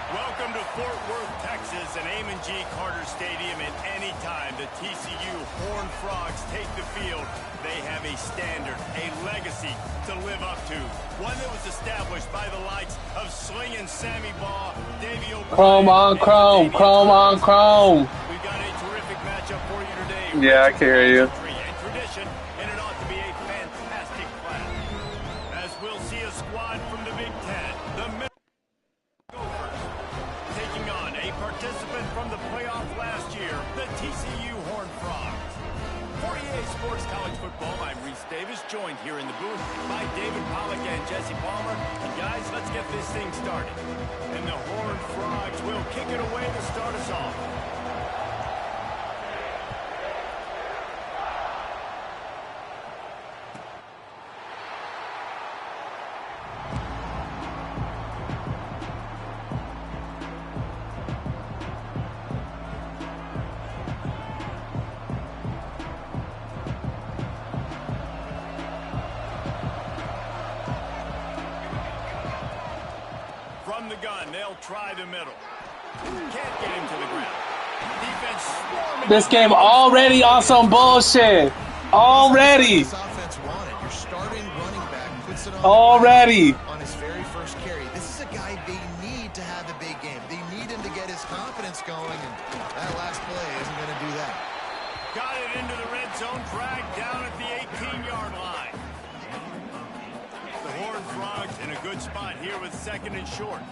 Welcome to Fort Worth, Texas, and Amon G. Carter Stadium. At any time the TCU Horned Frogs take the field, they have a standard, a legacy to live up to. One that was established by the likes of Slingin' Sammy Baugh, Davey O'Brien. Chrome on chrome, chrome on chrome. We've got a terrific matchup for you today. Yeah, I can hear you. And tradition, and it ought to be a fantastic clash. As we'll see a squad from the Big Ten, the taking on a participant from the playoff last year, the TCU Horned Frogs. For EA Sports College Football, I'm Reese Davis, joined here in the booth by David Pollack and Jesse Palmer. And guys, let's get this thing started. And the Horned Frogs will kick it away to start us off. From the gun, they'll try the middle. Can't get him to the ground. Defense swarming. This game already on some bullshit. Already. This offense wanted. Your starting running back puts it on Already. on his very first carry. This is a guy they need to have a big game. They need him to get his confidence going, and that last play isn't going to do that. Got it into the red zone, dragged down at the 18-yard line. The Horned Frogs in a good spot here with second and short.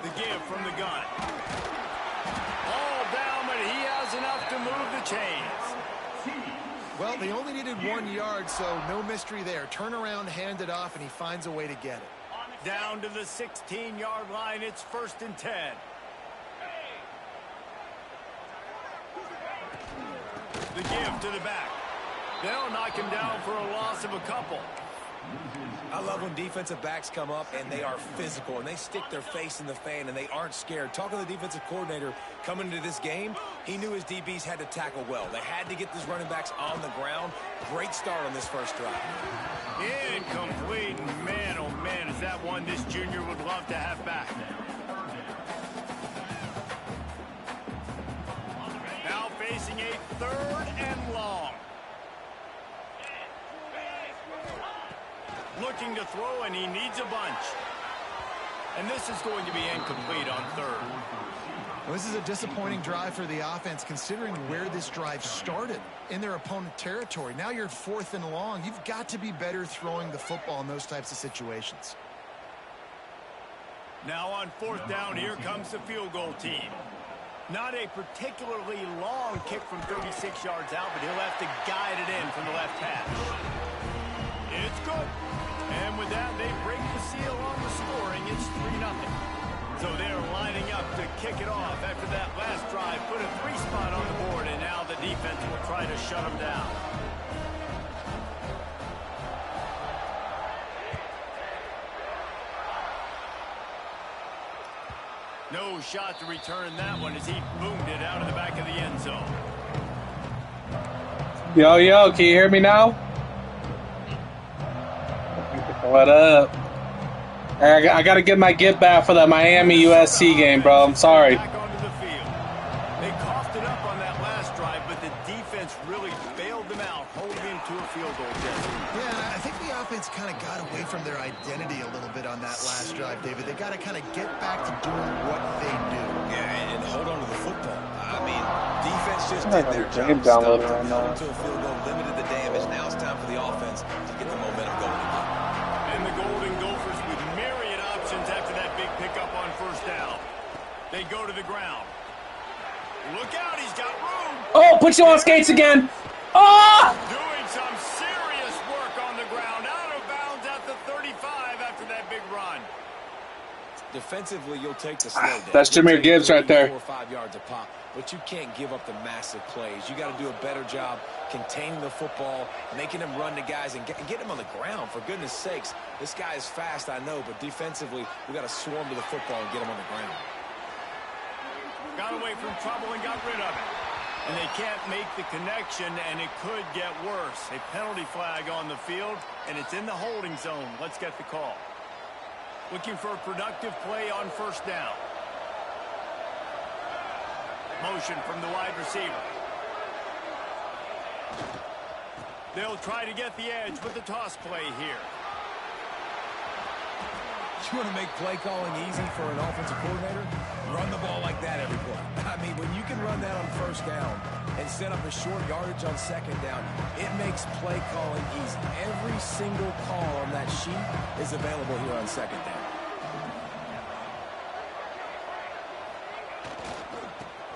The give from the gun. All down, but he has enough to move the chains. Well, they only needed 1 yard, so no mystery there. Turn around, hand it off, and he finds a way to get it. Down to the 16-yard line, it's 1st and 10. The give to the back. They'll knock him down for a loss of a couple. I love when defensive backs come up and they are physical and they stick their face in the fan and they aren't scared. Talking to the defensive coordinator coming into this game, he knew his DBs had to tackle well. They had to get these running backs on the ground. Great start on this first drive. Incomplete. Man, oh man, is that one this junior would love to have back. Now facing a 3rd and long. Looking to throw, and he needs a bunch. And this is going to be incomplete on 3rd. Well, this is a disappointing drive for the offense, considering where this drive started in their opponent territory. Now you're 4th and long. You've got to be better throwing the football in those types of situations. Now on 4th down, here comes the field goal team. Not a particularly long kick from 36 yards out, but he'll have to guide it in from the left hash. It's good. And with that, they break the seal on the scoring. It's 3-0. So they're lining up to kick it off after that last drive. Put a 3 spot on the board, and now the defense will try to shut them down. No shot to return that one as he boomed it out of the back of the end zone. Yo, yo, can you hear me now? What up? I got to get my get back for that Miami USC game, bro. I'm sorry. Back onto the field. They coughed it up on that last drive, but the defense really bailed them out, holding him to a field goal, Jesse. Yeah, I think the offense kind of got away from their identity a little bit on that last drive, David. They got to kind of get back to doing what they do. Yeah, and hold on to the football. I mean, defense just I did their have a job. game downloaded Stopped right them, held now. them to a field goal, limited the damage. Now it's time for the offense to get the momentum going again. And the Golden Gophers with myriad options after that big pickup on 1st down. They go to the ground. Look out, he's got room. Oh, put you on skates again. Ah! Doing some serious work on the ground. Out of bounds at the 35 after that big run. Defensively, you'll take the slow down. That's Jahmyr Gibbs right there. 4 or 5 yards a pop, but you can't give up the massive plays. You got to do a better job containing the football, making him run to guys, and get him on the ground. For goodness sakes, this guy is fast, I know, but defensively, we got to swarm to the football and get him on the ground. Got away from trouble and got rid of it. And they can't make the connection, and it could get worse. A penalty flag on the field, and it's in the holding zone. Let's get the call. Looking for a productive play on first down. Motion from the wide receiver. They'll try to get the edge with the toss play here. You want to make play calling easy for an offensive coordinator? Run the ball like that every play. I mean, when you can run that on first down and set up a short yardage on second down, it makes play calling easy. Every single call on that sheet is available here on second down.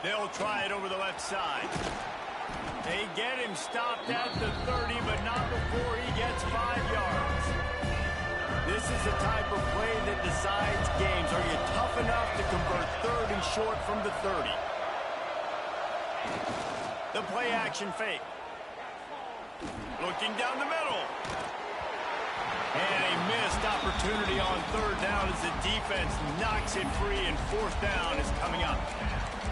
They'll try it over the left side. They get him stopped at the 30, but not before he gets 5 yards. This is the type of play that decides games. Are you tough enough to convert third and short from the 30? The play action fake. Looking down the middle. And a missed opportunity on third down as the defense knocks it free, and fourth down is coming up.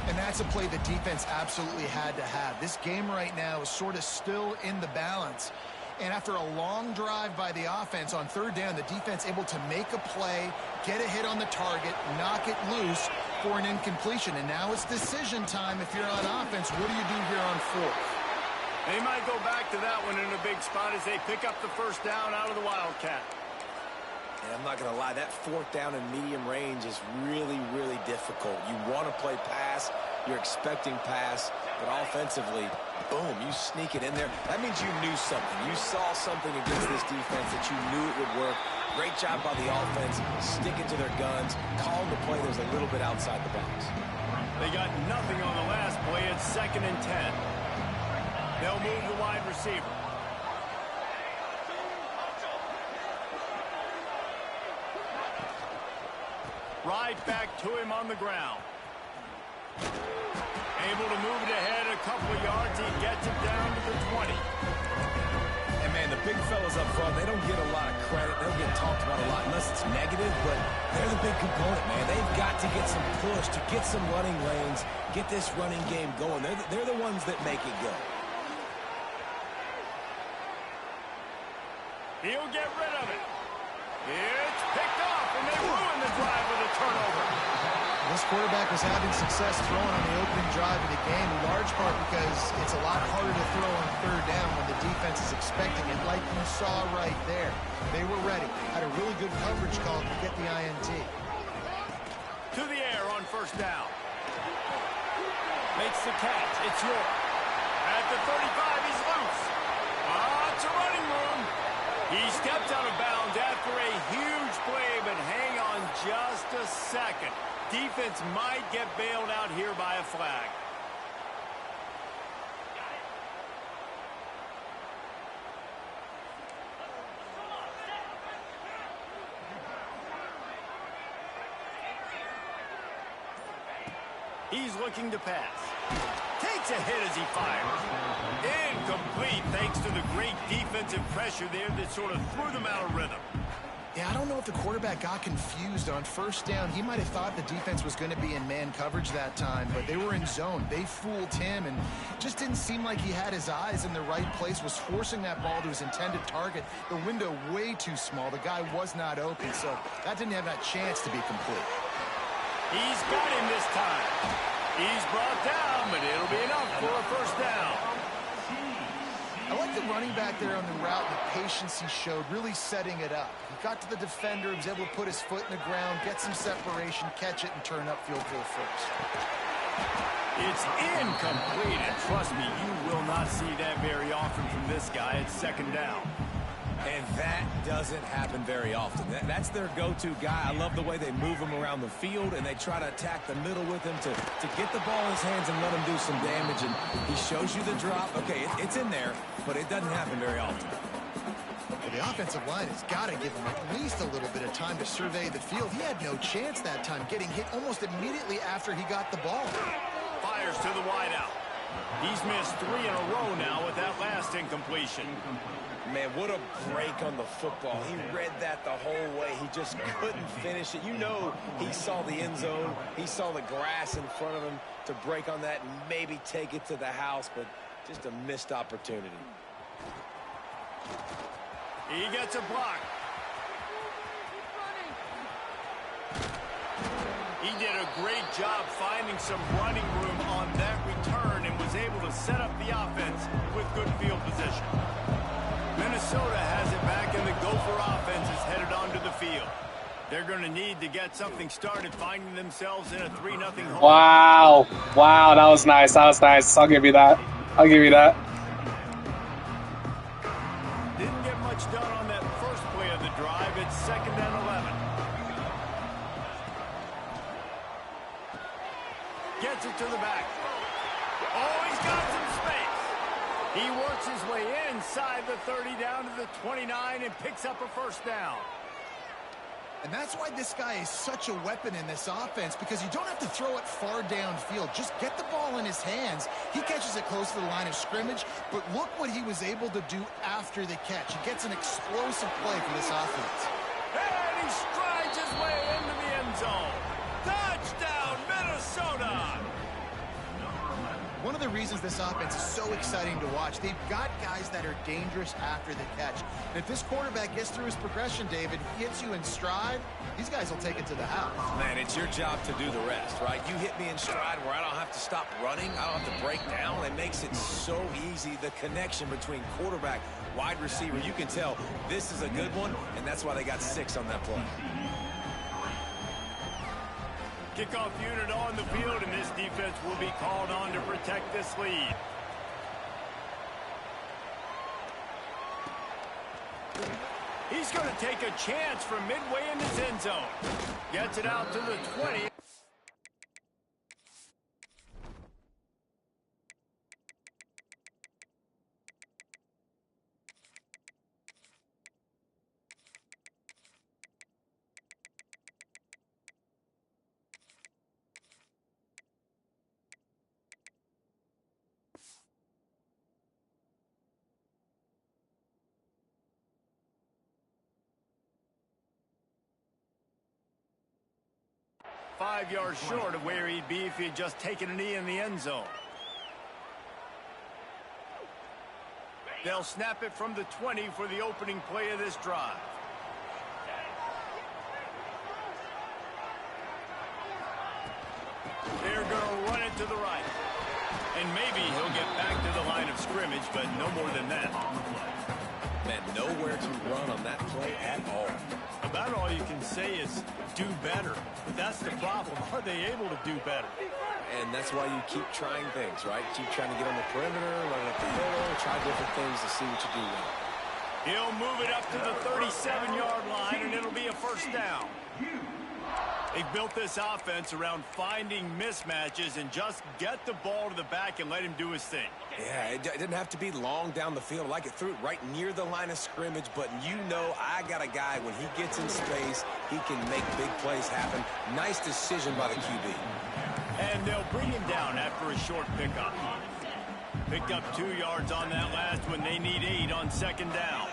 And that's a play the defense absolutely had to have. This game right now is sort of still in the balance. And after a long drive by the offense on third down, the defense able to make a play, get a hit on the target, knock it loose for an incompletion. And now it's decision time if you're on offense. What do you do here on fourth? They might go back to that one in a big spot as they pick up the first down out of the Wildcat. And I'm not going to lie, that fourth down in medium range is really, really difficult. You want to play pass, you're expecting pass, but offensively, boom, you sneak it in there. That means you knew something. You saw something against this defense that you knew it would work. Great job by the offense, sticking to their guns, calling the play that was a little bit outside the box. They got nothing on the last play. It's 2nd and 10. They'll move the wide receiver. Right back to him on the ground. Able to move it ahead a couple of yards. He gets it down to the 20. And, man, the big fellas up front, they don't get a lot of credit. They don't get talked about a lot unless it's negative, but they're the big component, man. They've got to get some push, to get some running lanes, get this running game going. They're the ones that make it go. He'll get rid of it. It's picked off, and they ruin the drive with a turnover. This quarterback was having success throwing on the opening drive of the game, in large part because it's a lot harder to throw on third down when the defense is expecting it, like you saw right there. They were ready. Had a really good coverage call to get the INT. To the air on first down. Makes the catch. It's York. At the 35, he's loose. It's a running room. He stepped out of bounds after a huge play, but hang on just a second. Defense might get bailed out here by a flag. He's looking to pass. Takes a hit as he fires. Incomplete thanks to the great defensive pressure there that sort of threw them out of rhythm. Yeah, I don't know if the quarterback got confused on first down. He might have thought the defense was going to be in man coverage that time, but they were in zone. They fooled him and just didn't seem like he had his eyes in the right place, was forcing that ball to his intended target. The window way too small. The guy was not open, so that didn't have that chance to be complete. He's got him this time. He's brought down, but it'll be enough for a first down. I like the running back there on the route, the patience he showed, really setting it up. He got to the defender, he was able to put his foot in the ground, get some separation, catch it, and turn upfield for the first. It's incomplete, and trust me, you will not see that very often from this guy. It's second down. And that doesn't happen very often. That's their go-to guy. I love the way they move him around the field, and they try to attack the middle with him to get the ball in his hands and let him do some damage. And he shows you the drop. Okay, it's in there, but it doesn't happen very often. Well, the offensive line has got to give him at least a little bit of time to survey the field. He had no chance that time, getting hit almost immediately after he got the ball. Fires to the wideout. He's missed 3 in a row now with that last incompletion. Man, what a break on the football. He read that the whole way. He just couldn't finish it. You know he saw the end zone. He saw the grass in front of him to break on that and maybe take it to the house, but just a missed opportunity. He gets a block. He did a great job finding some running room on that return and was able to set up the offense with good field position. Minnesota has it back, and the Gopher offense is headed onto the field. They're going to need to get something started, finding themselves in a 3-0 hole. Wow. Wow, that was nice. That was nice. I'll give you that. I'll give you that. Didn't get much done on that first play of the drive. It's 2nd and 11. Gets it to the back. Oh, he's got some space. He works his way inside the 30 down to the 29 and picks up a first down. And that's why this guy is such a weapon in this offense, because you don't have to throw it far downfield. Just get the ball in his hands. He catches it close to the line of scrimmage, but look what he was able to do after the catch. He gets an explosive play for this offense. And he strides his way into the end zone. Touchdown, Minnesota! One of the reasons this offense is so exciting to watch, they've got guys that are dangerous after the catch. And if this quarterback gets through his progression, David, gets you in stride, these guys will take it to the house. Man, it's your job to do the rest, right? You hit me in stride where I don't have to stop running. I don't have to break down. It makes it so easy. The connection between quarterback, wide receiver, you can tell this is a good one, and that's why they got 6 on that play. Kickoff unit on the field, and this defense will be called on to protect this lead. He's going to take a chance from midway in his end zone. Gets it out to the 20. Five yards short of where he'd be if he had just taken a knee in the end zone. They'll snap it from the 20 for the opening play of this drive. They're going to run it to the right. And maybe he'll get back to the line of scrimmage, but no more than that. Man, nowhere to run on that play at all. About all you can say is do better. But that's the problem. Are they able to do better? And that's why you keep trying things, right? Keep trying to get on the perimeter, run up the middle, try different things to see what you do well. He'll move it up to the 37-yard line, and it'll be a first down. They've built this offense around finding mismatches and just get the ball to the back and let him do his thing. Yeah, it didn't have to be long down the field. Like it threw it right near the line of scrimmage, but you know I got a guy, when he gets in space, he can make big plays happen. Nice decision by the QB. And they'll bring him down after a short pickup. Picked up 2 yards on that last one. They need 8 on second down.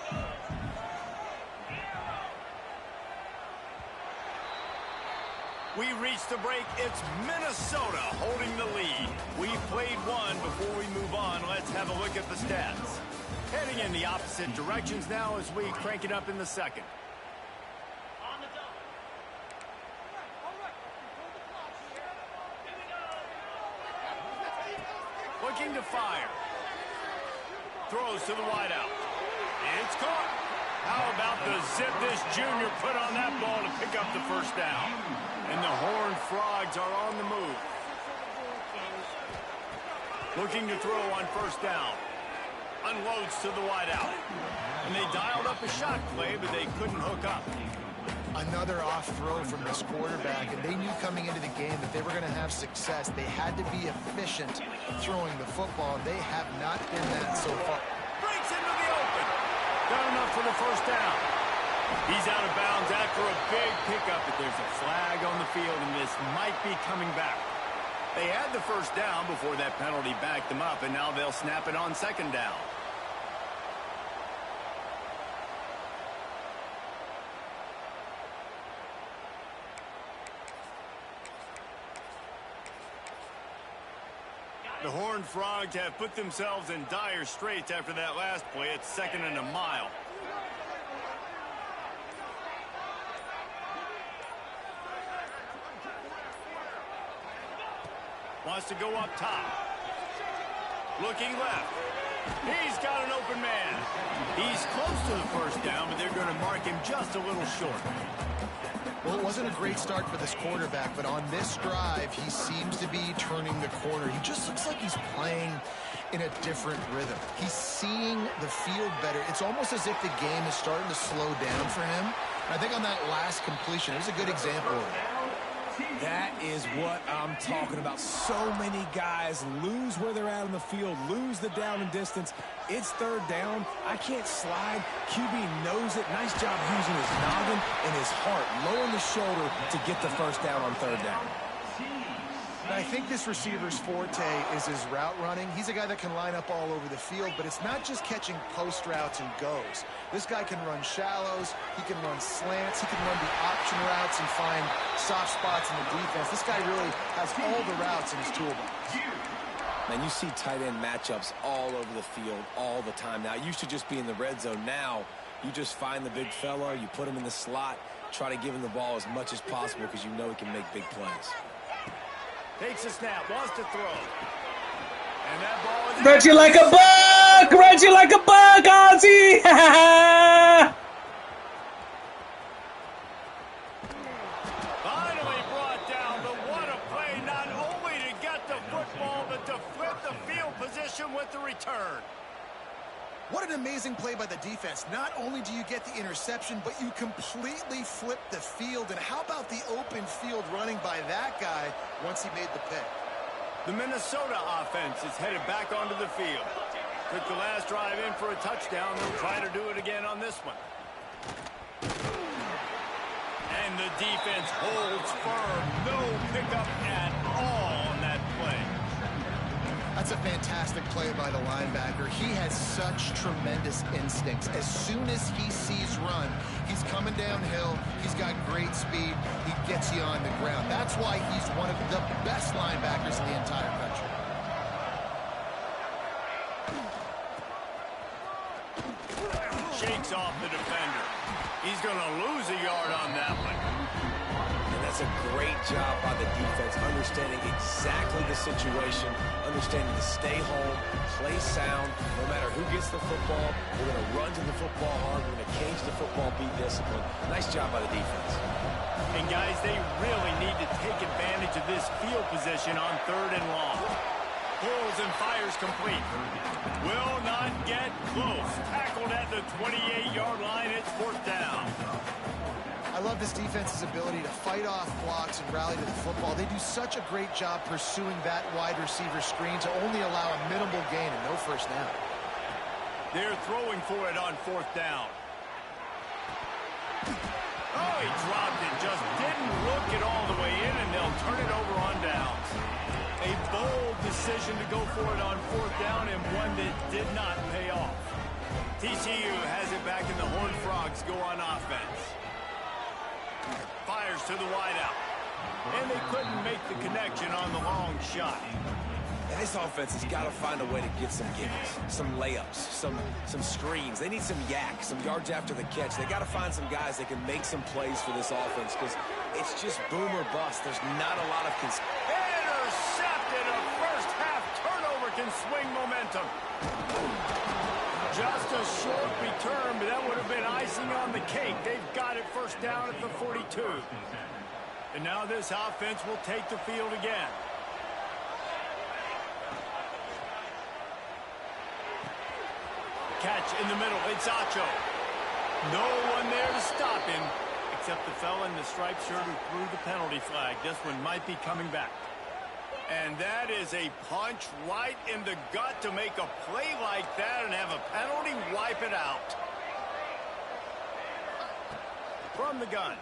We reach the break. It's Minnesota holding the lead. We've played one. Before we move on, let's have a look at the stats. Heading in the opposite directions now as we crank it up in the second. Looking to fire. Throws to the wideout. It's caught. How about the zip this junior put on that ball to pick up the first down? And the Horned Frogs are on the move. Looking to throw on first down. Unloads to the wideout. And they dialed up a shot play, but they couldn't hook up. Another off throw from this quarterback, and they knew coming into the game that they were going to have success. They had to be efficient throwing the football. They have not been that so far. Breaks into the open. Got enough for the first down. He's out of bounds after a big pickup, but there's a flag on the field, and this might be coming back. They had the first down before that penalty backed them up, and now they'll snap it on second down. The Horned Frogs have put themselves in dire straits after that last play. It's 2nd and a mile. Wants to go up top. Looking left. He's got an open man. He's close to the first down, but they're going to mark him just a little short. Well, it wasn't a great start for this quarterback, but on this drive, he seems to be turning the corner. He just looks like he's playing in a different rhythm. He's seeing the field better. It's almost as if the game is starting to slow down for him. And I think on that last completion, it was a good example of it. That is what I'm talking about. So many guys lose where they're at on the field, lose the down and distance. It's third down. I can't slide. QB knows it. Nice job using his noggin and his heart, lowering the shoulder to get the first down on third down. I think this receiver's forte is his route running. He's a guy that can line up all over the field, but it's not just catching post routes and goes. This guy can run shallows, he can run slants, he can run the option routes and find soft spots in the defense. This guy really has all the routes in his toolbox. Man, you see tight end matchups all over the field all the time. Now, it used to just be in the red zone. Now, you just find the big fella, you put him in the slot, try to give him the ball as much as possible because you know he can make big plays. Takes a snap, wants to throw. And that ball is... Reggie like a bug! Reggie like a bug, Ozzy! Finally brought down, but what a play, not only to get the football, but to flip the field position with the return. What an amazing play by the defense. Not only do you get the interception, but you completely flip the field. And how about the open field running by that guy once he made the pick? The Minnesota offense is headed back onto the field. Took the last drive in for a touchdown. They'll try to do it again on this one. And the defense holds firm. No pickup at all on that play. That's a fantastic play by the linebacker. He has such tremendous instincts. As soon as he sees run, he's coming downhill. He's got great speed. He gets you on the ground. That's why he's one of the best linebackers in the entire country. Shakes off the defender. He's going to lose a yard on that one. And that's a great job by the defense, understanding exactly the situation, understanding to stay home, play sound. No matter who gets the football, we're going to run to the football hard. We're going to cage the football, be disciplined. Nice job by the defense. And guys, they really need to take advantage of this field position on third and long. Pulls and fires complete. Will not get close. Tackled at the 28-yard line. It's fourth down. I love this defense's ability to fight off blocks and rally to the football. They do such a great job pursuing that wide receiver screen to only allow a minimal gain and no first down. They're throwing for it on fourth down. Oh, he dropped it. Just didn't look it all the way in, and they'll turn it over on downs. A bold decision to go for it on fourth down, and one that did not pay off. TCU has it back, and the Horned Frogs go on offense. Fires to the wideout. And they couldn't make the connection on the long shot. And this offense has got to find a way to get some gimmicks, some layups, some screens. They need some yak, some yards after the catch. They got to find some guys that can make some plays for this offense because it's just boom or bust. There's not a lot of intercepted. A first half turnover can swing momentum. Just a short return, but that would have been icing on the cake. They've got it first down at the 42. And now this offense will take the field again. Catch in the middle. It's Acho. No one there to stop him, except the fella in the striped shirt who threw the penalty flag. This one might be coming back. And that is a punch right in the gut to make a play like that and have a penalty wipe it out. From the gun.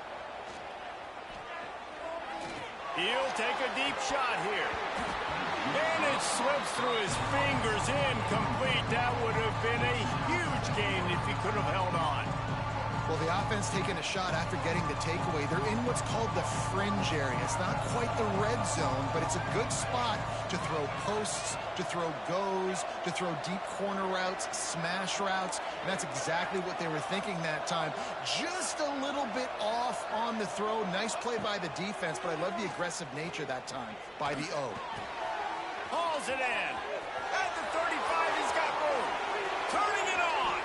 He'll take a deep shot here. And it slips through his fingers, incomplete. That would have been a huge gain if he could have held on. Well, the offense taking a shot after getting the takeaway. They're in what's called the fringe area. It's not quite the red zone, but it's a good spot to throw posts, to throw goes, to throw deep corner routes, smash routes. And that's exactly what they were thinking that time. Just a little bit off on the throw. Nice play by the defense, but I love the aggressive nature that time by the O. Hauls it in. At the 35, he's got room. Turning it on.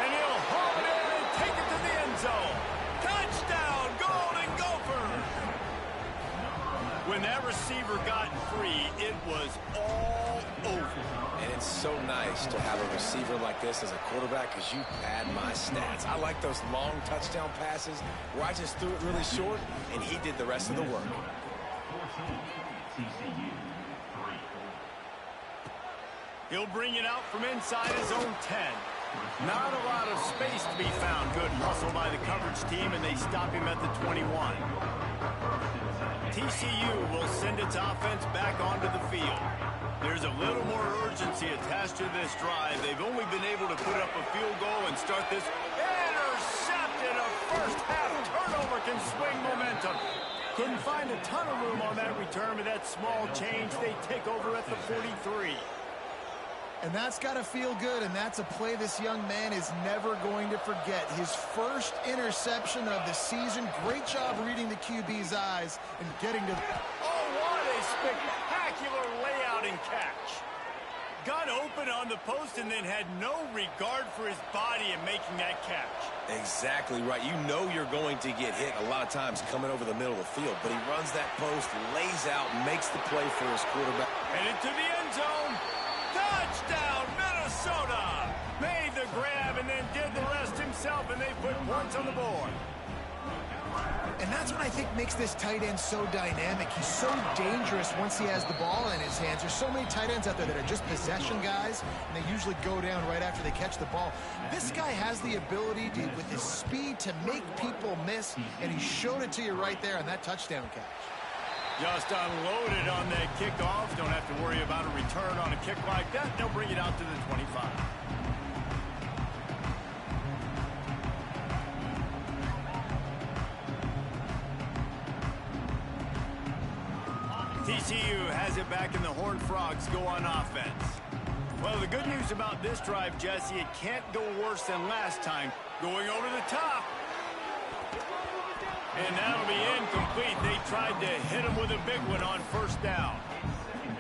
And he'll haul it in and take it to the end zone. Touchdown, Golden Gophers. When that receiver got free, it was all over. And it's so nice to have a receiver like this as a quarterback because you pad my stats. I like those long touchdown passes where I just threw it really short and he did the rest of the work. He'll bring it out from inside his own 10. Not a lot of space to be found. Good hustle by the coverage team, and they stop him at the 21. TCU will send its offense back onto the field. There's a little more urgency attached to this drive. They've only been able to put up a field goal and start this. Intercepted. A first-half turnover can swing momentum. Couldn't find a ton of room on that return, but that small change, they take over at the 43. And that's got to feel good, and that's a play this young man is never going to forget. His first interception of the season. Great job reading the QB's eyes and getting to... Oh, what a spectacular layout and catch. Got open on the post and then had no regard for his body in making that catch. Exactly right. You know you're going to get hit a lot of times coming over the middle of the field, but he runs that post, lays out, makes the play for his quarterback. And into the end zone. Touchdown, Minnesota! Made the grab and then did the rest himself, and they put points on the board. And that's what I think makes this tight end so dynamic. He's so dangerous once he has the ball in his hands. There's so many tight ends out there that are just possession guys, and they usually go down right after they catch the ball. This guy has the ability to, with his speed, to make people miss, and he showed it to you right there on that touchdown catch. Just unloaded on that kickoff. Don't have to worry about a return on a kick like that. They'll bring it out to the 25. TCU has it back, and the Horned Frogs go on offense. Well, the good news about this drive, Jesse, it can't go worse than last time. Going over the top. And that'll be incomplete. They tried to hit him with a big one on first down.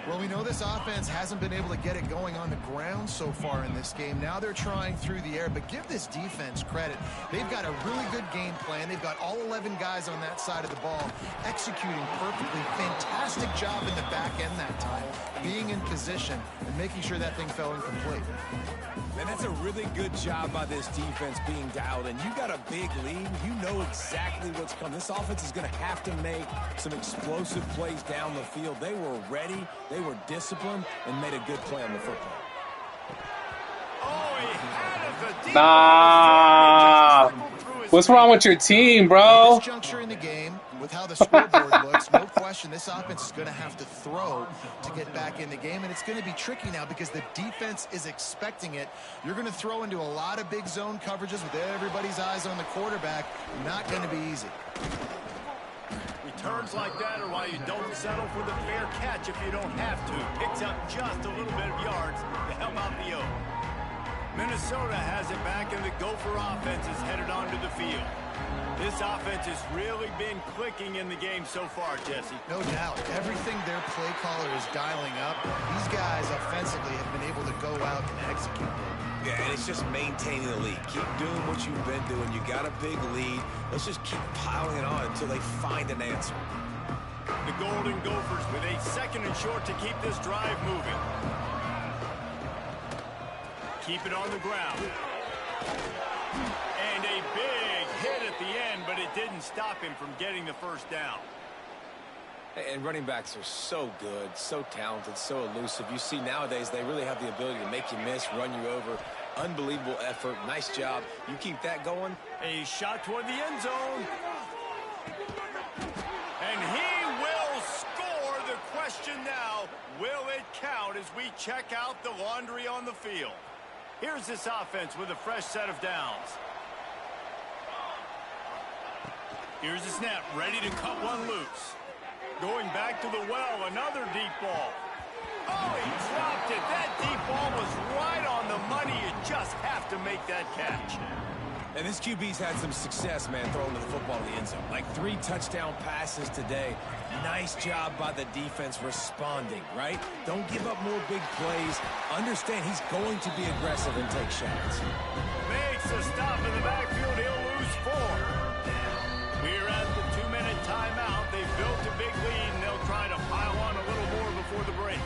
Well, we know this offense hasn't been able to get it going on the ground so far in this game. Now they're trying through the air, but give this defense credit. They've got a really good game plan. They've got all 11 guys on that side of the ball executing perfectly. Fantastic job in the back end that time, being in position and making sure that thing fell incomplete. And that's a really good job by this defense being dialed in. You got a big lead. You know exactly what's coming. This offense is going to have to make some explosive plays down the field. They were ready. They were disciplined and made a good play on the football. Oh, he had it. The Nah. What's wrong with your team, bro? At this juncture in the game, with how the scoreboard looks, no question this offense is going to have to throw to get back in the game, and it's going to be tricky now because the defense is expecting it. You're going to throw into a lot of big zone coverages with everybody's eyes on the quarterback. Not going to be easy. Returns like that are why you don't settle for the fair catch if you don't have to. Picks up just a little bit of yards to help out the O. Minnesota has it back, and the Gopher offense is headed onto the field. This offense has really been clicking in the game so far, Jesse. No doubt. Everything their play caller is dialing up, these guys offensively have been able to go out and execute. Yeah, and it's just maintaining the lead. Keep doing what you've been doing. You got a big lead. Let's just keep piling it on until they find an answer. The Golden Gophers with a second and short to keep this drive moving. Keep it on the ground. And a big hit at the end, but it didn't stop him from getting the first down. And running backs are so good, so talented, so elusive. You see nowadays they really have the ability to make you miss, run you over. Unbelievable effort. Nice job. You keep that going. A shot toward the end zone. And he will score. The question now, will it count as we check out the laundry on the field? Here's this offense with a fresh set of downs. Here's the snap, ready to cut one loose. Going back to the well, another deep ball. Oh, he dropped it. That deep ball was right on the money. You just have to make that catch. And this QB's had some success, man, throwing the football in the end zone. Like 3 touchdown passes today. Nice job by the defense responding, right? Don't give up more big plays. Understand he's going to be aggressive and take shots. Makes a stop in the backfield. He'll lose 4. We're at the 2-minute timeout. They've built a big lead, and they'll try to pile on a little more before the break.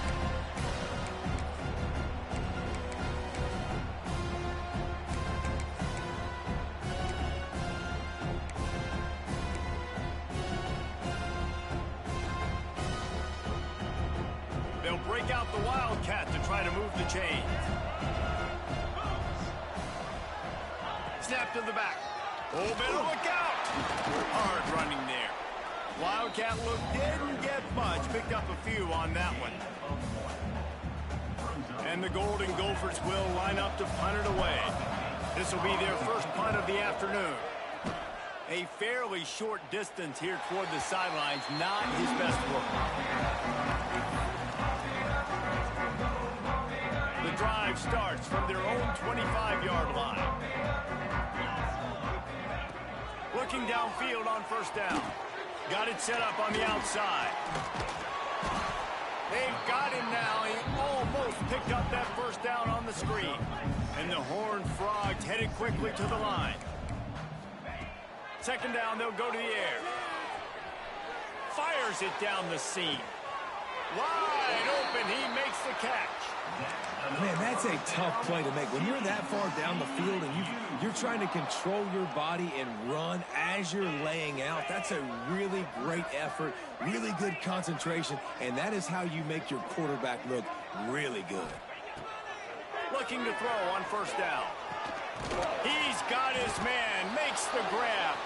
They'll break out the Wildcat to try to move the chains. Snap to the back. Oh, better look out. Hard running there. Wildcat look didn't get much. Picked up a few on that one. And the Golden Gophers will line up to punt it away. This will be their first punt of the afternoon. A fairly short distance here toward the sidelines. Not his best work. The drive starts from their own 25-yard line. Looking downfield on first down. Got it set up on the outside. They've got him now. He almost picked up that first down on the screen. And the Horned Frogs headed quickly to the line. Second down, they'll go to the air. Fires it down the seam. Wide open, he makes the catch. Man, that's a tough play to make. When you're that far down the field and you're trying to control your body and run as you're laying out, that's a really great effort, really good concentration, and that is how you make your quarterback look really good. Looking to throw on first down. He's got his man, makes the grab.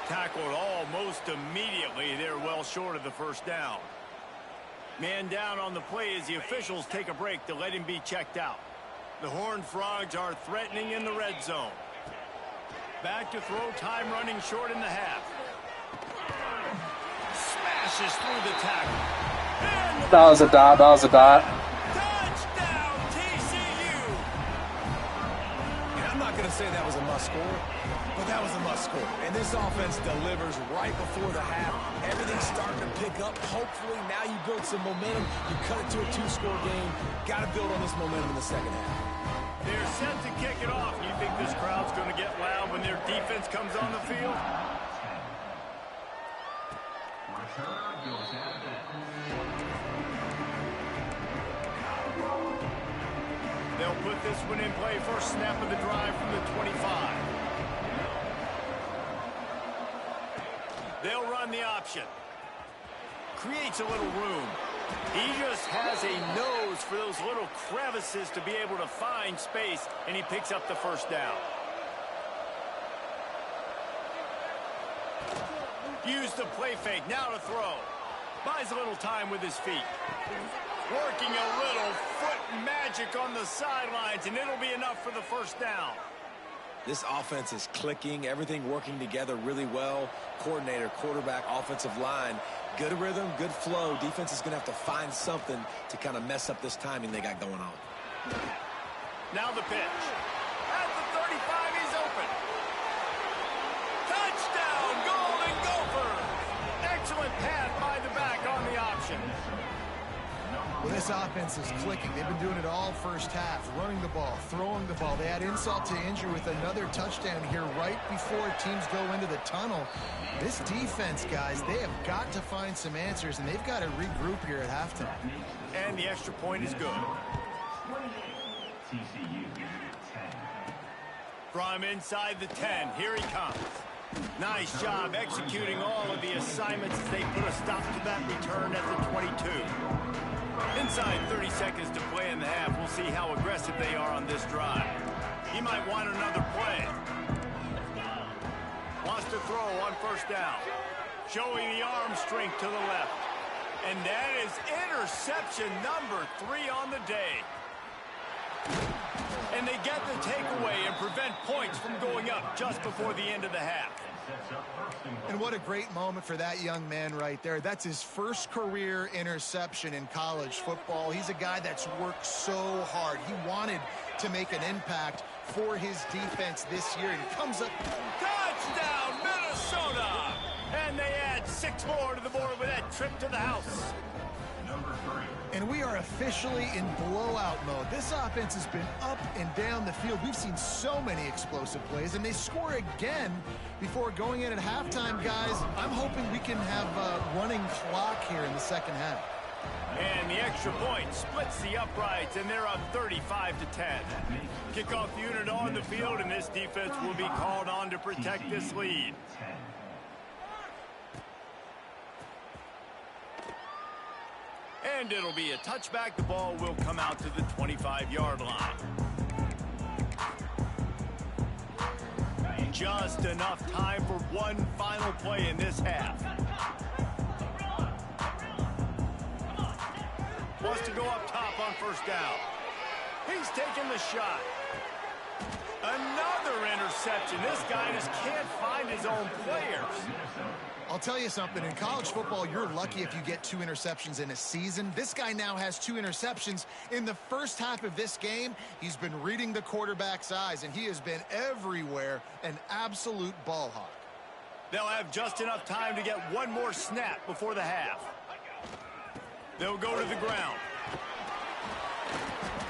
Tackled almost immediately. They're well short of the first down. Man down on the play as the officials take a break to let him be checked out. The Horned Frogs are threatening in the red zone. Back to throw, time running short in the half. Smashes through the tackle. That was a dot. That was a dot. Touchdown, TCU! And I'm not going to say that was a must score, but that was a must score. And this offense delivers right before the half. Everything's starting to pick up. Hopefully now you build some momentum. You cut it to a 2-score game. Got to build on this momentum in the second half. They're set to kick it off. You think this crowd's going to get loud when their defense comes on the field? They'll put this one in play. First snap of the drive from the 25. They'll run the option. Creates a little room. He just has a nose for those little crevices to be able to find space, and he picks up the first down. Use the play fake. Now to throw. Buys a little time with his feet. Working a little foot magic on the sidelines, and it'll be enough for the first down. This offense is clicking, everything working together really well. Coordinator, quarterback, offensive line, good rhythm, good flow. Defense is going to have to find something to kind of mess up this timing they got going on. Now the pitch. At the 35, he's open. Touchdown, Golden Gophers! Excellent pass by the back on the option. Well, this offense is clicking. They've been doing it all first half, running the ball, throwing the ball. They add insult to injury with another touchdown here right before teams go into the tunnel. This defense, guys, they have got to find some answers, and they've got to regroup here at halftime. And the extra point is good. From inside the 10, here he comes. Nice job executing all of the assignments as they put a stop to that return at the 22. Inside 30 seconds to play in the half. We'll see how aggressive they are on this drive. He might want another play. Wants to throw on first down. Showing the arm strength to the left. And that is interception number 3 on the day. And they get the takeaway and prevent points from going up just before the end of the half. And what a great moment for that young man right there. That's his first career interception in college football. He's a guy that's worked so hard. He wanted to make an impact for his defense this year. And he comes up. Touchdown, Minnesota! And they add 6 more to the board with that trip to the house. And we are officially in blowout mode. This offense has been up and down the field. We've seen so many explosive plays, and they score again before going in at halftime, guys. I'm hoping we can have a running clock here in the second half. And the extra point splits the uprights, and they're up 35-10. Kickoff unit on the field, and this defense will be called on to protect this lead. And it'll be a touchback. The ball will come out to the 25-yard line. Just enough time for one final play in this half. Wants to go up top on first down. He's taking the shot. Another interception. This guy just can't find his own players. I'll tell you something, in college football, you're lucky if you get 2 interceptions in a season. This guy now has 2 interceptions. In the first half of this game, he's been reading the quarterback's eyes, and he has been everywhere, an absolute ball hawk. They'll have just enough time to get one more snap before the half. They'll go to the ground.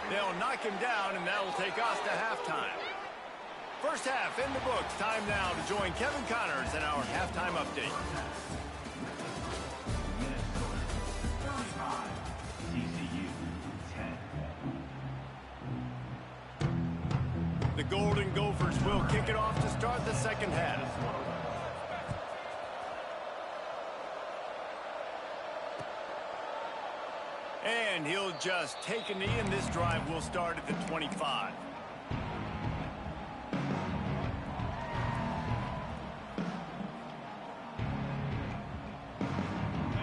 They'll knock him down, and that will take us to halftime. First half in the books. Time now to join Kevin Connors in our halftime update. The Golden Gophers will kick it off to start the second half. And he'll just take a knee, and this drive will start at the 25.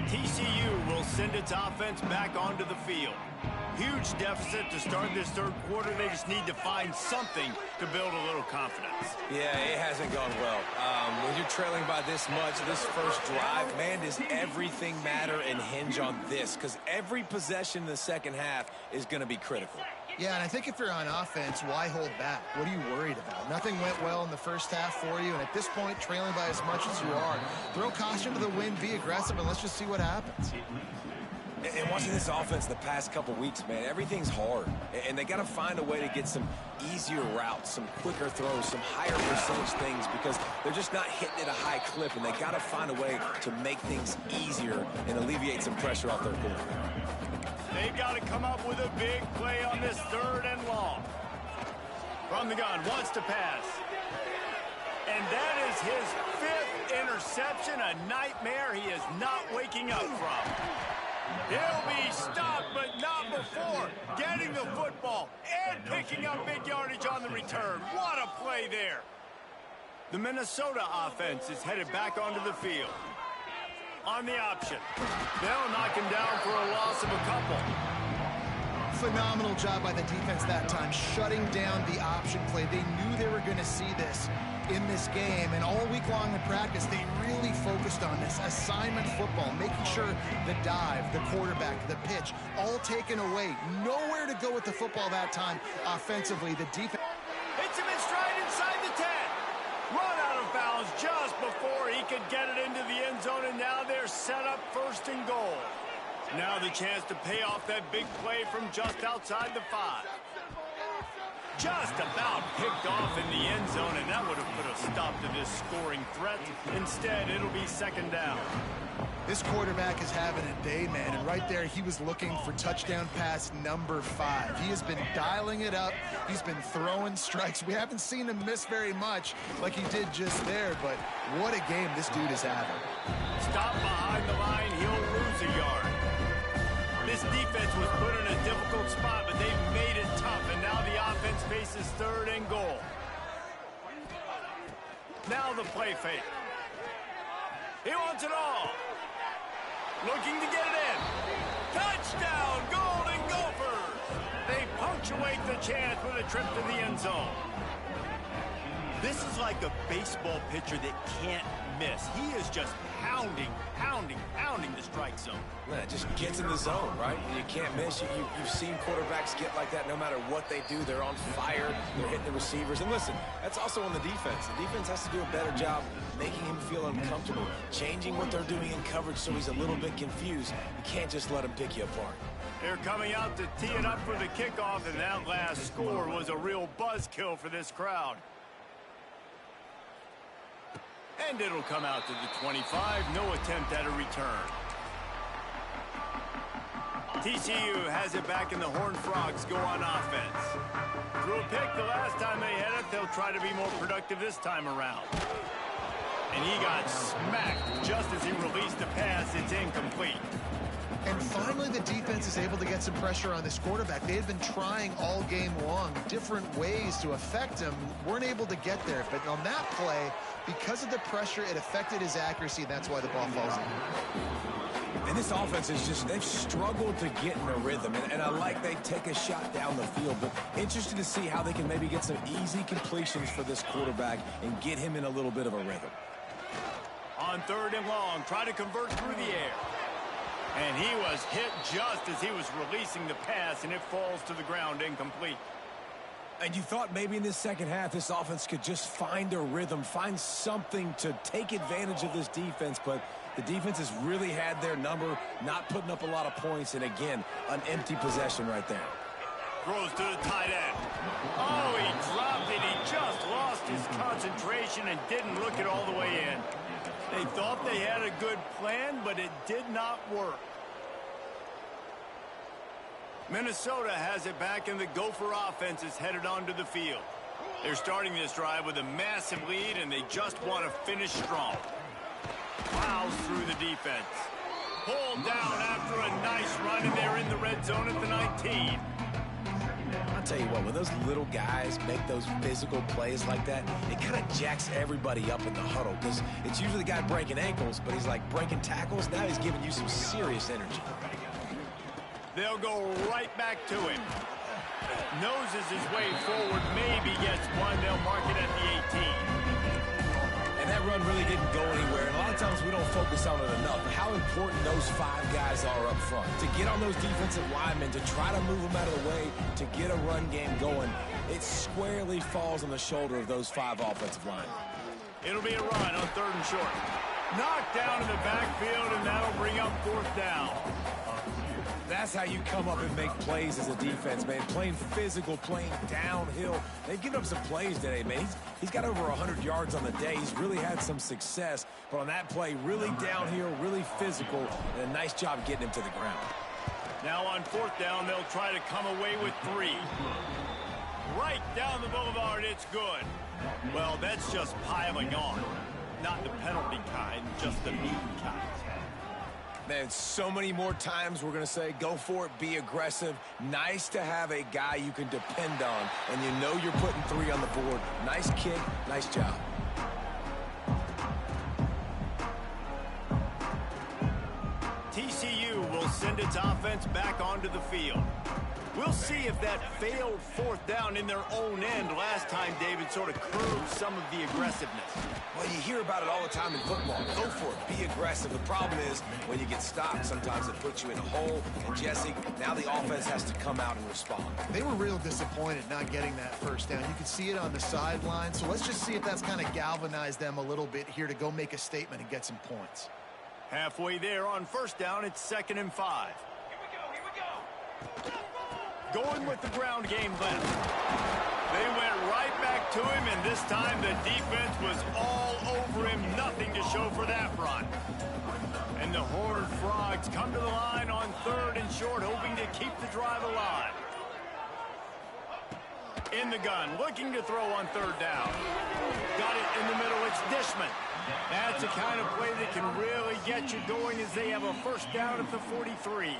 TCU will send its offense back onto the field. Huge deficit to start this third quarter. They just need to find something to build a little confidence. Yeah, it hasn't gone well. When you're trailing by this much, this first drive, man, does everything matter and hinge on this? Because every possession in the second half is going to be critical. Yeah, and I think if you're on offense, why hold back? What are you worried about? Nothing went well in the first half for you, and at this point, trailing by as much as you are, throw caution to the wind, be aggressive, and let's just see what happens. And watching this offense the past couple weeks, man, everything's hard. And they got to find a way to get some easier routes, some quicker throws, some higher percentage things, because they're just not hitting at a high clip, and they got to find a way to make things easier and alleviate some pressure off their quarterback. They've got to come up with a big play on this 3rd and long. From the gun, wants to pass. And that is his 5th interception, a nightmare he is not waking up from. He'll be stopped, but not before getting the football and picking up big yardage on the return. What a play there. The Minnesota offense is headed back onto the field. On the option. They'll knock him down for a loss of a couple. Phenomenal job by the defense that time, shutting down the option play. They knew they were going to see this in this game, and all week long in practice, they really focused on this assignment football, making sure the dive, the quarterback, the pitch, all taken away. Nowhere to go with the football that time offensively. The defense hits him in stride inside the 10. Run out of bounds just before he could get it into the end zone, and now they're set up 1st and goal. Now the chance to pay off that big play from just outside the 5. Just about picked off in the end zone, and that would have put a stop to this scoring threat. Instead, it'll be 2nd down. This quarterback is having a day, man, and right there he was looking for touchdown pass number 5. He has been dialing it up. He's been throwing strikes. We haven't seen him miss very much like he did just there, but what a game this dude is having. Stop behind the line, he'll lose a yard. This defense was put in a difficult spot, but they've made it tough, and now the offense faces 3rd and goal. Now the play fake. He wants it all. Looking to get it in. Touchdown, Golden Gophers! They punctuate the chance with a trip to the end zone. This is like a baseball pitcher that can't miss. He is just pounding the strike zone. Man, it just gets in the zone, right? You can't miss. You've seen quarterbacks get like that no matter what they do. They're on fire. They're hitting the receivers. And listen, that's also on the defense. The defense has to do a better job making him feel uncomfortable, changing what they're doing in coverage so he's a little bit confused. You can't just let him pick you apart. They're coming out to tee it up for the kickoff, and that last score was a real buzzkill for this crowd. And it'll come out to the 25. No attempt at a return. TCU has it back, and the Horned Frogs go on offense. Threw a pick the last time they had it. They'll try to be more productive this time around. And he got smacked just as he released the pass. It's incomplete. And finally, the defense is able to get some pressure on this quarterback. They had been trying all game long, different ways to affect him. Weren't able to get there. But on that play, because of the pressure, it affected his accuracy, and that's why the ball falls in. And this offense is just, they've struggled to get in a rhythm. And I like they take a shot down the field. But interested to see how they can maybe get some easy completions for this quarterback and get him in a little bit of a rhythm. On 3rd and long, try to convert through the air. And he was hit just as he was releasing the pass, and it falls to the ground incomplete. And you thought maybe in this second half this offense could just find a rhythm, find something to take advantage of this defense, but the defense has really had their number, not putting up a lot of points, and again, an empty possession right there. Throws to the tight end. Oh, he dropped it. He just lost his concentration and didn't look it all the way in. They thought they had a good plan, but it did not work. Minnesota has it back, and the Gopher offense is headed onto the field. They're starting this drive with a massive lead, and they just want to finish strong. Plows through the defense. Pulled down after a nice run, and they're in the red zone at the 19. I'll tell you what, when those little guys make those physical plays like that, it kind of jacks everybody up in the huddle, because it's usually the guy breaking ankles, but he's like breaking tackles. Now he's giving you some serious energy. They'll go right back to him. Noses his way forward, maybe gets one. They'll mark it at the 18. And that run really didn't go anywhere. And a lot of times we don't focus on it enough. How important those 5 guys are up front. To get on those defensive linemen, to try to move them out of the way, to get a run game going, it squarely falls on the shoulder of those 5 offensive linemen. It'll be a run on 3rd and short. Knocked down in the backfield, and that'll bring up 4th down. That's how you come up and make plays as a defense, man. Playing physical, playing downhill. They've given up some plays today, man. He's got over 100 yards on the day. He's really had some success. But on that play, really downhill, really physical, and a nice job getting him to the ground. Now on 4th down, they'll try to come away with 3. Right down the boulevard, it's good. Well, that's just piling on. Not the penalty kind, just the mean kind. Man, so many more times we're going to say, go for it, be aggressive. Nice to have a guy you can depend on, and you know you're putting 3 on the board. Nice kick, nice job. TCU will send its offense back onto the field. We'll see if that failed 4th down in their own end last time, David, sort of curbed some of the aggressiveness. Well, you hear about it all the time in football. Go for it. Be aggressive. The problem is when you get stopped, sometimes it puts you in a hole. And, Jesse, now the offense has to come out and respond. They were real disappointed not getting that 1st down. You could see it on the sideline. So let's just see if that's kind of galvanized them a little bit here to go make a statement and get some points. Halfway there on 1st down, it's 2nd and 5. Here we go. Going with the ground game left. They went right back to him, and this time the defense was all over him. Nothing to show for that run. And the Horned Frogs come to the line on 3rd and short, hoping to keep the drive alive. In the gun, looking to throw on 3rd down. Got it in the middle, it's Dishman. That's the kind of play that can really get you going as they have a 1st down at the 43.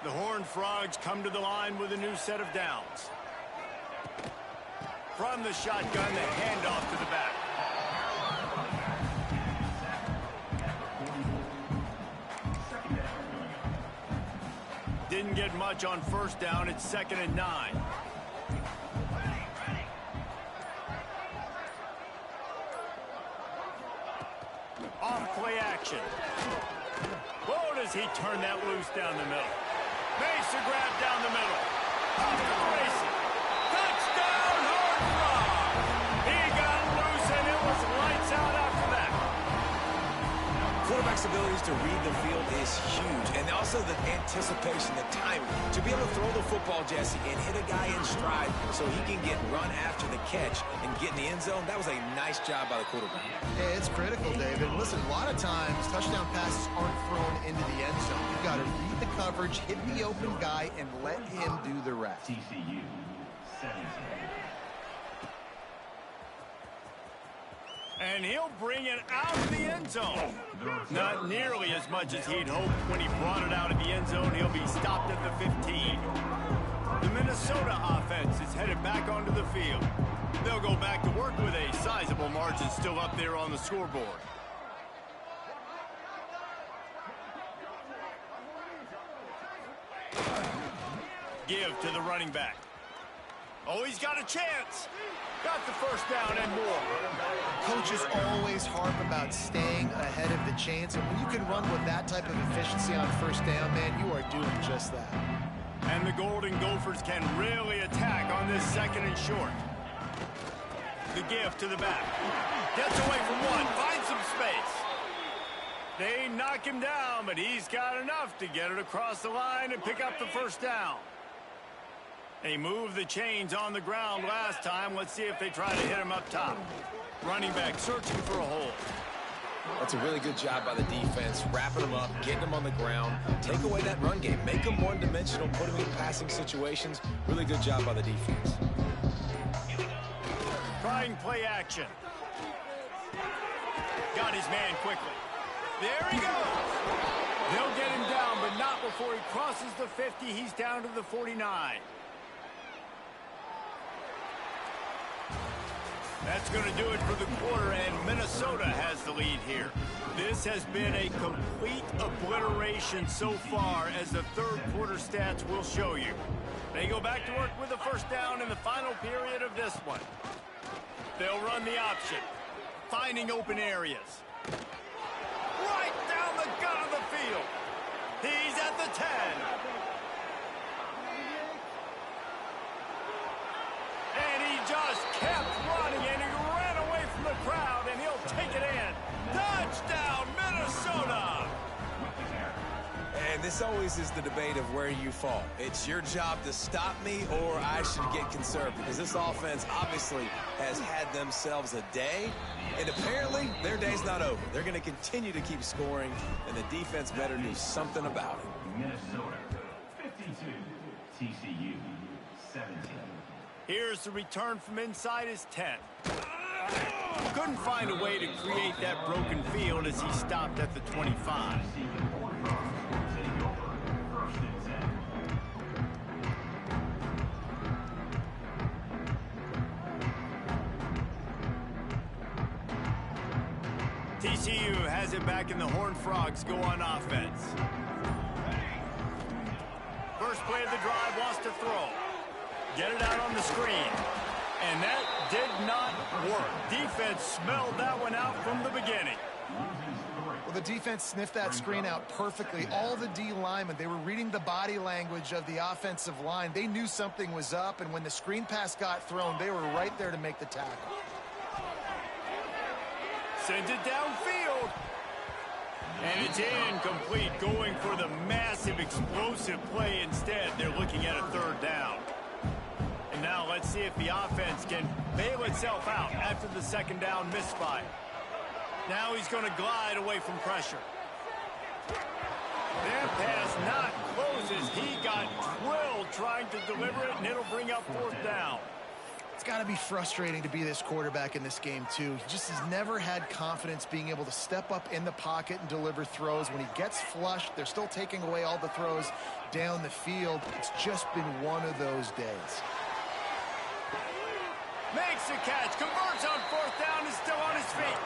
The Horned Frogs come to the line with a new set of downs. From the shotgun, the handoff to the back. Didn't get much on 1st down. It's 2nd and 9. action. Whoa, does he turn that loose down the middle. Makes a grab down the middle. Off to the races. Touchdown, Horned Frog. He got loose, and it was lights out after that. Quarterback's abilities to read the field is huge, and also the anticipation, the timing. To be able to throw the football, Jesse, and hit a guy in stride so he can get run after the catch and get in the end zone, that was a nice job by the quarterback. Yeah, it's critical, David. Listen, a lot of times, touchdown passes aren't thrown into the end zone. You've got to read the coverage, hit the open guy, and let him do the rest. TCU 17. And he'll bring it out of the end zone. Not nearly as much as he'd hoped when he brought it out of the end zone. He'll be stopped at the 15. The Minnesota offense is headed back onto the field. They'll go back to work with a sizable margin still up there on the scoreboard. Give to the running back. Oh, he's got a chance. Got the first down and more. Coaches always harp about staying ahead of the chains, and when you can run with that type of efficiency on first down, man, you are doing just that. And the Golden Gophers can really attack on this second and short. The give to the back. Gets away from one, finds some space. They knock him down, but he's got enough to get it across the line and pick up the first down. They moved the chains on the ground last time. Let's see if they try to hit him up top. Running back searching for a hole. That's a really good job by the defense, wrapping them up, getting them on the ground, take away that run game, make them one-dimensional, put them in passing situations. Really good job by the defense. Trying play action. Got his man quickly. There he goes. They'll get him down, but not before he crosses the 50. He's down to the 49. That's going to do it for the quarter, and Minnesota has the lead here. This has been a complete obliteration so far, as the third quarter stats will show you. They go back to work with the first down in the final period of this one. They'll run the option, finding open areas. Right down the gut of the field. He's at the 10. And he just kept running, and he ran away from the crowd, and he'll take it in. Touchdown, Minnesota! And this always is the debate of where you fall. It's your job to stop me, or I should get conservative, because this offense obviously has had themselves a day, and apparently their day's not over. They're going to continue to keep scoring, and the defense better do something about it. Minnesota 52, TCU 17. Here's the return from inside his 10. Couldn't find a way to create that broken field as he stopped at the 25. TCU has it back, and the Horned Frogs go on offense. First play of the drive, wants to throw. Get it out on the screen. And that did not work. Defense smelled that one out from the beginning. Well, the defense sniffed that screen out perfectly. All the D linemen, they were reading the body language of the offensive line. They knew something was up, and when the screen pass got thrown, they were right there to make the tackle. Sends it downfield. And it's incomplete, going for the massive explosive play instead. They're looking at a third down. And now let's see if the offense can bail itself out after the second down misfire. Now he's going to glide away from pressure. That pass not close as he got drilled trying to deliver it, and it'll bring up fourth down. It's got to be frustrating to be this quarterback in this game, too. He just has never had confidence being able to step up in the pocket and deliver throws. When he gets flushed, they're still taking away all the throws down the field. It's just been one of those days. Makes the catch, converts on fourth down, is still on his feet.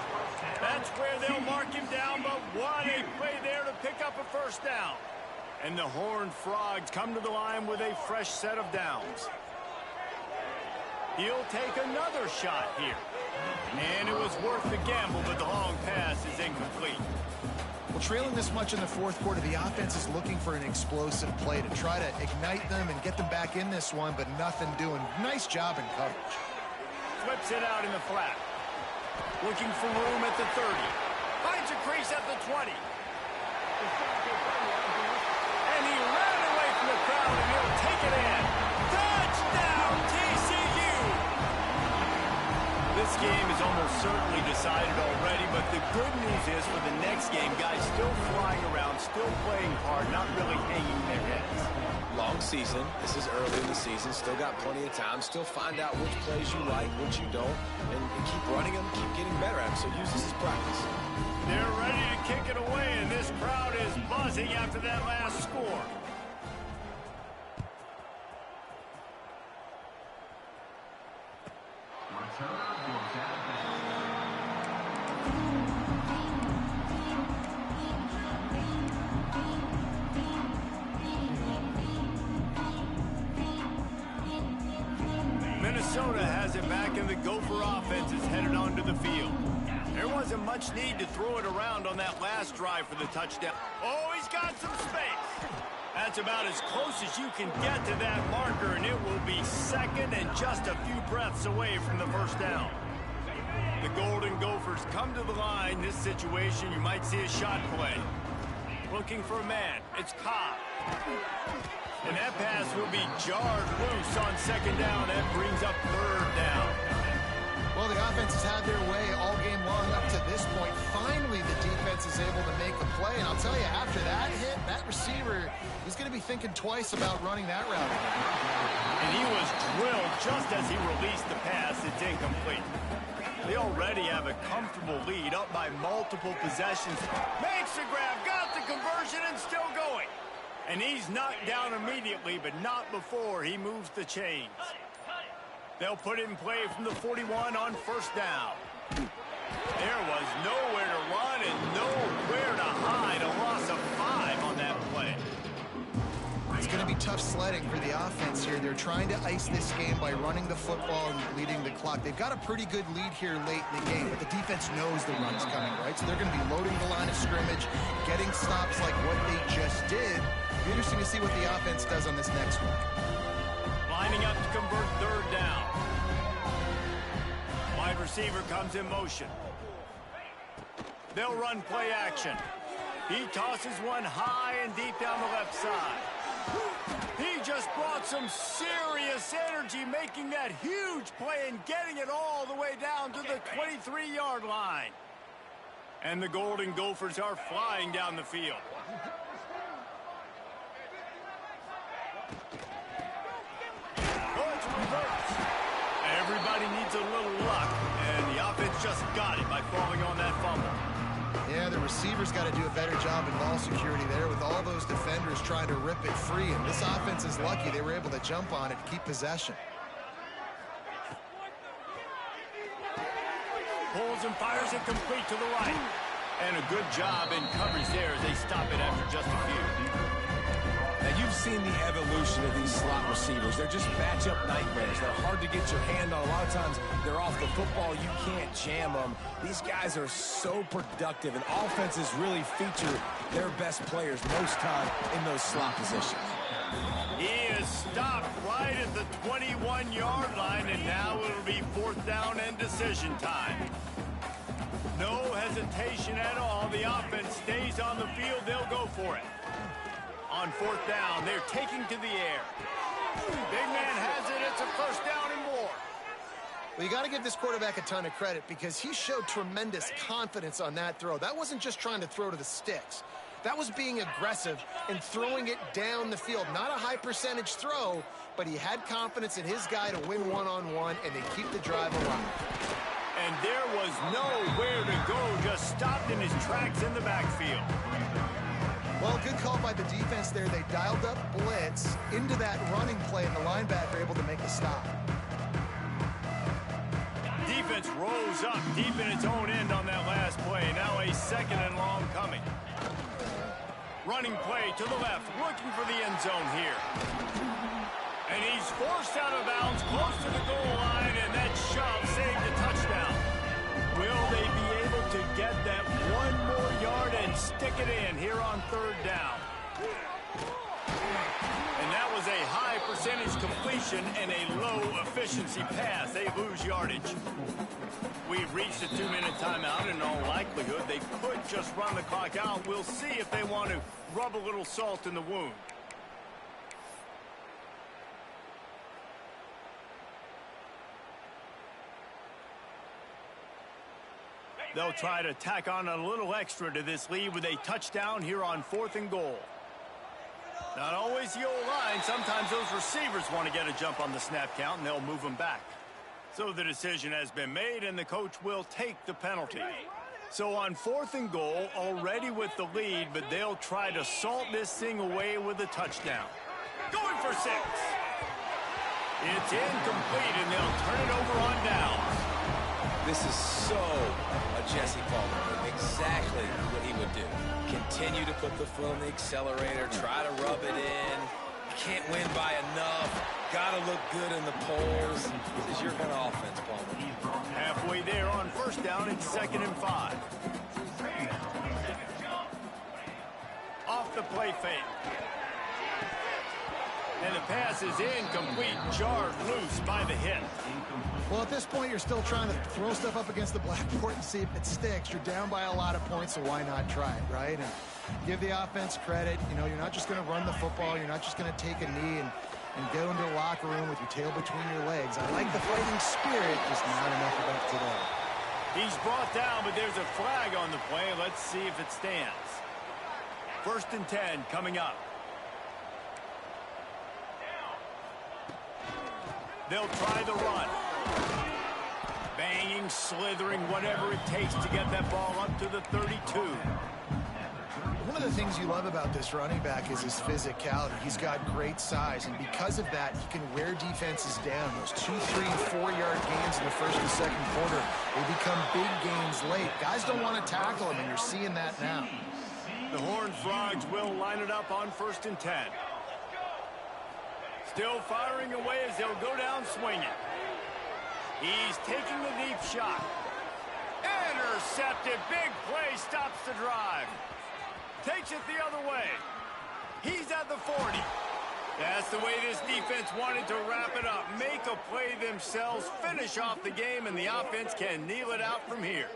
That's where they'll mark him down, but what a play there to pick up a first down. And the Horned Frogs come to the line with a fresh set of downs. He'll take another shot here. And it was worth the gamble, but the long pass is incomplete. Well, trailing this much in the fourth quarter, the offense is looking for an explosive play to try to ignite them and get them back in this one, but nothing doing. Nice job in coverage. Flips it out in the flat. Looking for room at the 30. Finds a crease at the 20. And he ran away from the crowd, and he'll take it in. Touchdown, TCU! This game is almost certainly decided already, but the good news is for the next game, guys still flying around, still playing hard, not really hanging their heads. Long season. This is early in the season. Still got plenty of time. Still find out which plays you like, which you don't, and keep running them, keep getting better at them. So use this as practice. They're ready to kick it away, and this crowd is buzzing after that last score. Minnesota has it back, and the Gopher offense is headed onto the field. There wasn't much need to throw it around on that last drive for the touchdown. Oh, he's got some space. That's about as close as you can get to that marker, and it will be second and just a few breaths away from the first down. The Golden Gophers come to the line. This situation, you might see a shot play. Looking for a man. It's Cobb. And that pass will be jarred loose on second down. That brings up third down. Well, the offense has had their way all game long up to this point. Finally, the defense is able to make a play. And I'll tell you, after that hit, that receiver is going to be thinking twice about running that route again. And he was drilled just as he released the pass. It's incomplete. They already have a comfortable lead, up by multiple possessions. Makes the grab, got the conversion, and still going. And he's knocked down immediately, but not before he moves the chains. They'll put it in play from the 41 on first down. There was nowhere to run and nowhere to hide. A loss of 5 on that play. It's going to be tough sledding for the offense here. They're trying to ice this game by running the football and leading the clock. They've got a pretty good lead here late in the game, but the defense knows the run's coming, right? So they're going to be loading the line of scrimmage, getting stops like what they just did. It'll be interesting to see what the offense does on this next one. Lining up to convert third down. Wide receiver comes in motion. They'll run play action. He tosses one high and deep down the left side. He just brought some serious energy, making that huge play and getting it all the way down to the 23-yard line. And the Golden Gophers are flying down the field. Everybody needs a little luck, and the offense just got it by falling on that fumble. Yeah, the receivers got to do a better job in ball security there with all those defenders trying to rip it free, and this offense is lucky they were able to jump on it to keep possession. Pulls and fires it complete to the right. And a good job in coverage there as they stop it after just a few. Now, you've seen the evolution of these slot receivers. They're just matchup nightmares. They're hard to get your hand on. A lot of times, they're off the football. You can't jam them. These guys are so productive, and offenses really feature their best players most time in those slot positions. He is stopped right at the 21-yard line, and now it'll be fourth down and decision time. No hesitation at all. The offense stays on the field. They'll go for it. On fourth down, they're taking to the air. Big man has it. It's a first down and more. Well, you got to give this quarterback a ton of credit because he showed tremendous confidence on that throw. That wasn't just trying to throw to the sticks. That was being aggressive and throwing it down the field. Not a high percentage throw, but he had confidence in his guy to win one-on-one, and they keep the drive alive. And there was nowhere to go, just stopped in his tracks in the backfield. Well, good call by the defense there. They dialed up blitz into that running play, and the linebacker able to make the stop. Defense rose up deep in its own end on that last play. Now a second and long coming. Running play to the left, looking for the end zone here. And he's forced out of bounds, close to the goal line, and that shove saved a touchdown. Will they be able to get that one more yard and stick it in here on third down? And that was a high percentage completion and a low efficiency pass. They lose yardage. We've reached a 2-minute timeout. In all likelihood, they could just run the clock out. We'll see if they want to rub a little salt in the wound. They'll try to tack on a little extra to this lead with a touchdown here on 4th and goal. Not always the old line. Sometimes those receivers want to get a jump on the snap count, and they'll move them back. So the decision has been made, and the coach will take the penalty. So on 4th and goal, already with the lead, but they'll try to salt this thing away with a touchdown. Going for 6. It's incomplete, and they'll turn it over on downs. This is so a Jesse Palmer move. Exactly what he would do. Continue to put the foot on the accelerator, try to rub it in. Can't win by enough. Got to look good in the polls. This is your kind of offense, Palmer. Halfway there on 1st down, it's 2nd and 5. Off the play fake. And the pass is incomplete, jarred loose by the hit. Well, at this point, you're still trying to throw stuff up against the blackboard and see if it sticks. You're down by a lot of points, so why not try it, right? And give the offense credit. You know, you're not just going to run the football. You're not just going to take a knee and go into the locker room with your tail between your legs. I like the fighting spirit, just not enough of that today. He's brought down, but there's a flag on the play. Let's see if it stands. 1st and 10 coming up. They'll try the run. Banging, slithering, whatever it takes to get that ball up to the 32. One of the things you love about this running back is his physicality. He's got great size, and because of that, he can wear defenses down. Those 2, 3, 4-yard gains in the 1st and 2nd quarter, they become big gains late. Guys don't want to tackle him, and you're seeing that now. The Horned Frogs will line it up on 1st and 10. Still firing away as they'll go down swinging. He's taking the deep shot. Intercepted. Big play stops the drive. Takes it the other way. He's at the 40. That's the way this defense wanted to wrap it up. Make a play themselves, finish off the game, and the offense can kneel it out from here.